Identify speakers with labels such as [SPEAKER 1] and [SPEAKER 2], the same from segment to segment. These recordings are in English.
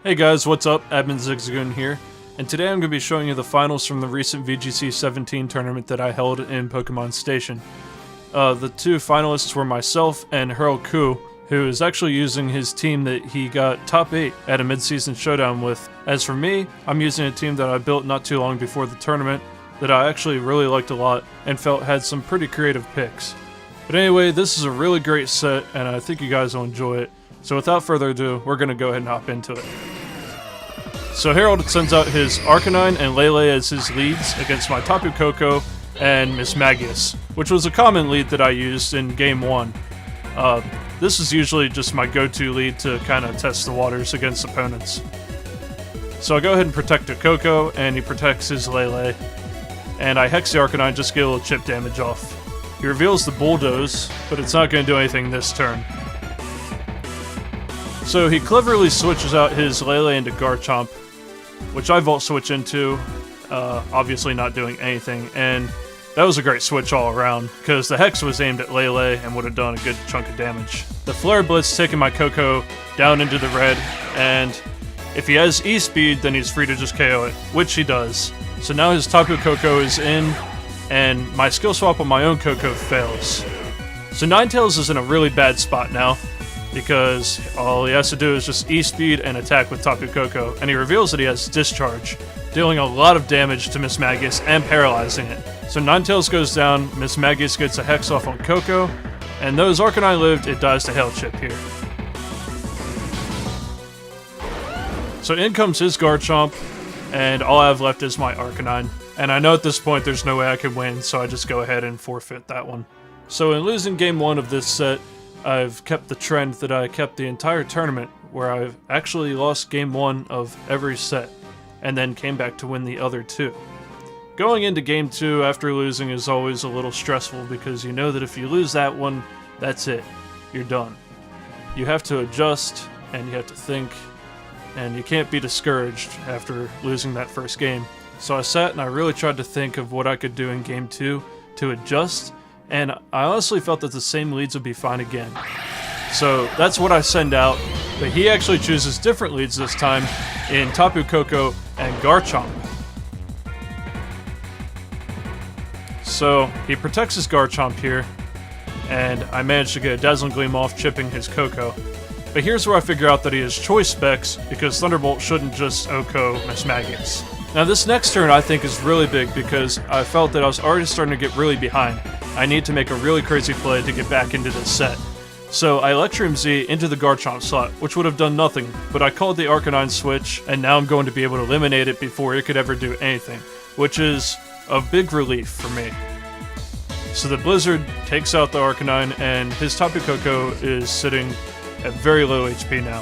[SPEAKER 1] Hey guys, what's up? Admin Zigzagoon here, and today I'm going to be showing you the finals from the recent VGC 17 tournament that I held in Pokemon Station. The two finalists were myself and Harrold Khoo, who is actually using his team that he got top 8 at a mid-season showdown with. As for me, I'm using a team that I built not too long before the tournament that I actually really liked a lot and felt had some pretty creative picks. But anyway, this is a really great set and I think you guys will enjoy it. So without further ado, we're going to go ahead and hop into it. So Harrold sends out his Arcanine and Lele as his leads against my Tapu Koko and Miss Magius, which was a common lead that I used in Game 1. This is usually just my go-to lead to kind of test the waters against opponents. So I go ahead and protect a Koko, and he protects his Lele. And I Hex the Arcanine just to get a little chip damage off. He reveals the Bulldoze, but it's not going to do anything this turn. So he cleverly switches out his Lele into Garchomp, which I Volt Switch into, obviously not doing anything, and that was a great switch all around, because the Hex was aimed at Lele and would have done a good chunk of damage. The Flare Blitz taking my Koko down into the red, and if he has E-Speed, then he's free to just KO it, which he does. So now his Tapu Koko is in, and my skill swap on my own Koko fails. So Ninetales is in a really bad spot now, because all he has to do is just E-Speed and attack with Tapu Koko, and he reveals that he has Discharge, dealing a lot of damage to Miss Magius and paralyzing it. So Ninetales goes down, Miss Magius gets a Hex off on Koko, and though his Arcanine lived, it dies to Hail Chip here. So in comes his Garchomp, and all I have left is my Arcanine. And I know at this point there's no way I can win, so I just go ahead and forfeit that one. So in losing Game 1 of this set, I've kept the trend that I kept the entire tournament, where I've actually lost Game 1 of every set, and then came back to win the other 2. Going into Game 2 after losing is always a little stressful, because you know that if you lose that one, that's it. You're done. You have to adjust, and you have to think, and you can't be discouraged after losing that first game. So I sat and I really tried to think of what I could do in Game 2 to adjust, and I honestly felt that the same leads would be fine again. So that's what I send out, but he actually chooses different leads this time in Tapu Koko and Garchomp. So he protects his Garchomp here, and I managed to get a Dazzling Gleam off, chipping his Koko. But here's where I figure out that he has choice specs, because Thunderbolt shouldn't just OHKO Miss Magius. Now this next turn I think is really big, because I felt that I was already starting to get really behind. I need to make a really crazy play to get back into this set. So I Electrium Z into the Garchomp slot, which would have done nothing, but I called the Arcanine switch, and now I'm going to be able to eliminate it before it could ever do anything, which is a big relief for me. So the Blizzard takes out the Arcanine, and his Tapu Koko is sitting at very low HP now.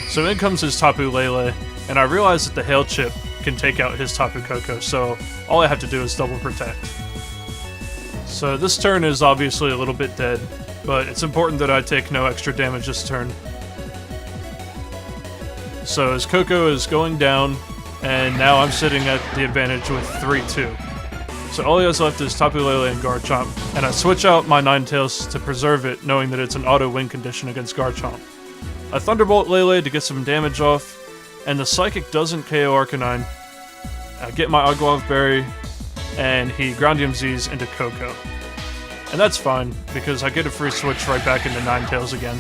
[SPEAKER 1] So in comes his Tapu Lele, and I realize that the Hail Chip can take out his Tapu Koko, so all I have to do is double protect. So this turn is obviously a little bit dead, but it's important that I take no extra damage this turn. So his Koko is going down, and now I'm sitting at the advantage with 3-2. So all he has left is Tapu Lele and Garchomp, and I switch out my Ninetales to preserve it, knowing that it's an auto win condition against Garchomp. I Thunderbolt Lele to get some damage off, and the Psychic doesn't KO Arcanine. I get my Agluav Berry, and he Groundium Z's into Koko. And that's fine, because I get a free switch right back into Ninetales again.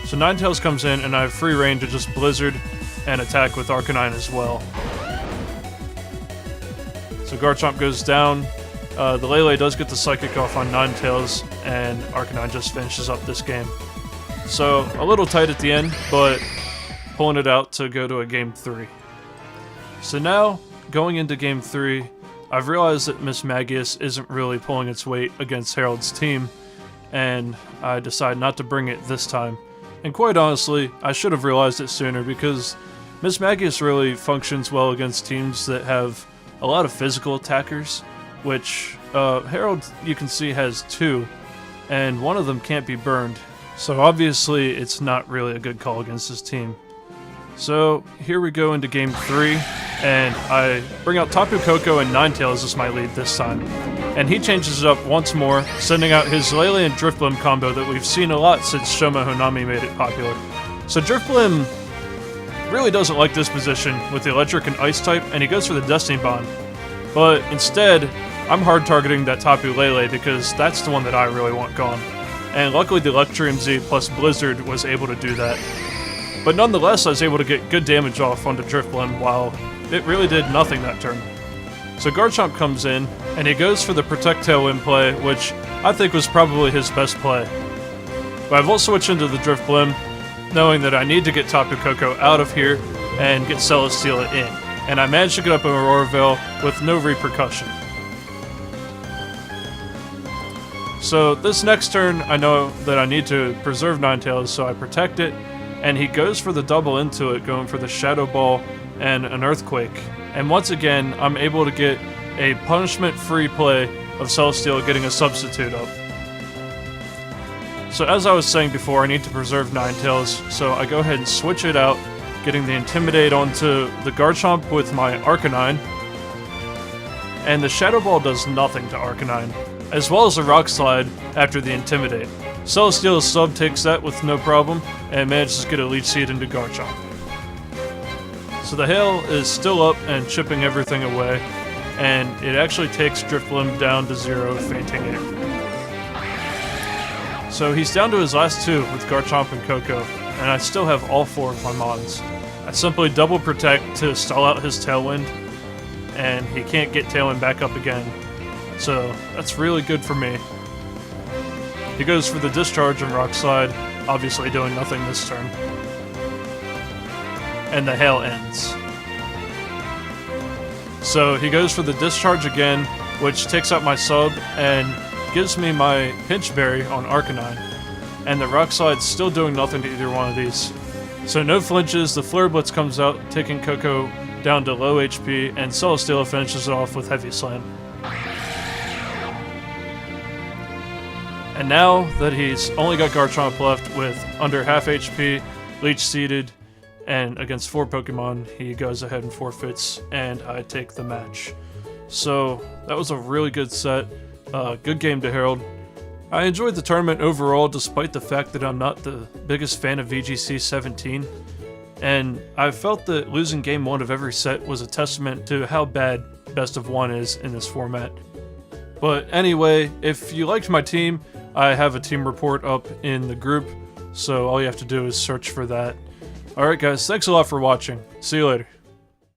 [SPEAKER 1] So Ninetales comes in, and I have free reign to just Blizzard and attack with Arcanine as well. So Garchomp goes down. The Lele does get the Psychic off on Ninetales, and Arcanine just finishes up this game. So a little tight at the end, but pulling it out to go to a Game 3. So now, going into Game 3, I've realized that Miss Magius isn't really pulling its weight against Harrold's team, and I decide not to bring it this time. And quite honestly, I should have realized it sooner, because Miss Magius really functions well against teams that have a lot of physical attackers, which Harrold, you can see, has 2, and one of them can't be burned. So obviously it's not really a good call against this team. So here we go into Game 3, and I bring out Tapu Koko and Ninetales as my lead this time. and he changes it up once more, sending out his Dailey and Drifblim combo that we've seen a lot since Shoma Honami made it popular. So Drifblim really doesn't like this position with the electric and ice type, and he goes for the Destiny Bond. But instead, I'm hard targeting that Tapu Lele because that's the one that I really want gone. And luckily the Electrium Z plus Blizzard was able to do that. But nonetheless, I was able to get good damage off onto Drifblim while it really did nothing that turn. So Garchomp comes in, and he goes for the Protect Tailwind play, which I think was probably his best play. But I will switch into the Drifblim, knowing that I need to get Tapu Koko out of here and get Celesteela in. And I managed to get up an Aurora Veil with no repercussion. So this next turn, I know that I need to preserve Ninetales, so I protect it, and he goes for the double into it, going for the Shadow Ball and an Earthquake. And once again, I'm able to get a punishment-free play of Celesteela getting a substitute up. So as I was saying before, I need to preserve Ninetales, so I go ahead and switch it out, getting the Intimidate onto the Garchomp with my Arcanine. And the Shadow Ball does nothing to Arcanine, as well as the Rock Slide after the Intimidate. Celesteela's sub takes that with no problem, and manages to get a Leech Seed into Garchomp. So the Hail is still up and chipping everything away, and it actually takes Drifblim down to 0, fainting it. So he's down to his last 2 with Garchomp and Koko, and I still have all 4 of my Mons. I simply double protect to stall out his Tailwind, and he can't get Tailwind back up again. So that's really good for me. He goes for the Discharge and Rock Slide, obviously doing nothing this turn. And the Hail ends. So he goes for the Discharge again, which takes out my sub and gives me my Pinch Berry on Arcanine. And the Rock Slide's still doing nothing to either one of these. So no flinches, the Flare Blitz comes out, taking Koko down to low HP, and Celesteela finishes it off with Heavy Slam. And now that he's only got Garchomp left with under half HP, Leech Seeded, and against 4 Pokemon, he goes ahead and forfeits, and I take the match. So that was a really good set. Good game to Harrold. I enjoyed the tournament overall, despite the fact that I'm not the biggest fan of VGC 17. And I felt that losing game 1 of every set was a testament to how bad best of 1 is in this format. But anyway, if you liked my team, I have a team report up in the group, so all you have to do is search for that. Alright guys, thanks a lot for watching. See you later.